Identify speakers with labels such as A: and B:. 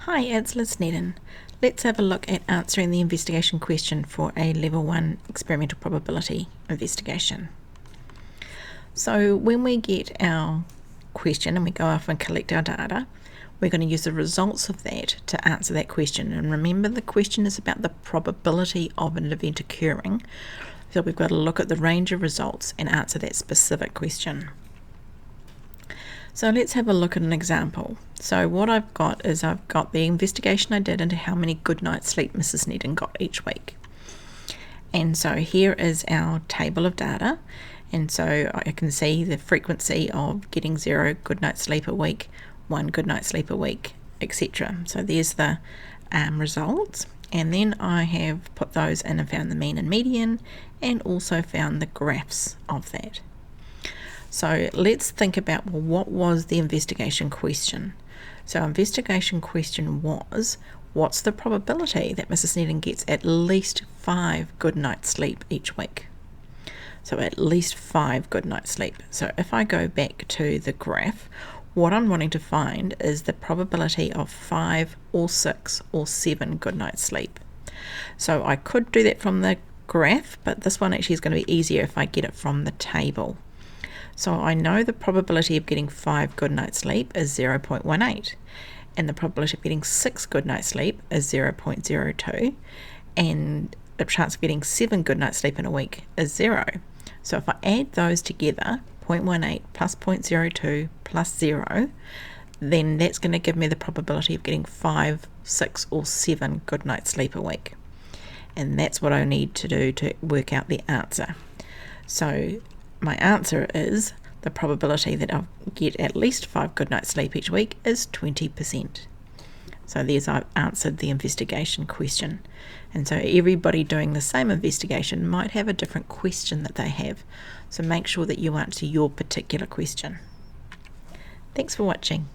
A: Hi, it's Liz Sneddon. Let's have a look at answering the investigation question for a Level 1 experimental probability investigation. So when we get our question and we go off and collect our data, we're going to use the results of that to answer that question. And remember, the question is about the probability of an event occurring. So we've got to look at the range of results and answer that specific question. So let's have a look at an example. So what I've got is I've got the investigation I did into how many good night's sleep Mrs. Sneddon got each week. And so here is our table of data. And so I can see the frequency of getting 0 good night's sleep a week, 1 good night's sleep a week, etc. So there's the results. And then I have put those in and found the mean and median, and also found the graphs of that. So let's think about, well, what was the investigation question? So investigation question was, what's the probability that Mrs. Sneddon gets at least 5 good night's sleep each week? So at least 5 good night's sleep. So if I go back to the graph, what I'm wanting to find is the probability of 5 or 6 or 7 good night's sleep. So I could do that from the graph, but this one actually is going to be easier if I get it from the table. So I know the probability of getting 5 good night's sleep is 0.18, and the probability of getting 6 good night's sleep is 0.02, and the chance of getting 7 good night's sleep in a week is 0. So if I add those together, 0.18 plus 0.02 plus 0, then that's going to give me the probability of getting 5, 6 or 7 good night's sleep a week. And that's what I need to do to work out the answer. So my answer is the probability that I'll get at least 5 good night's sleep each week is 20%. So there's, I've answered the investigation question. And so everybody doing the same investigation might have a different question that they have. So make sure that you answer your particular question. Thanks for watching.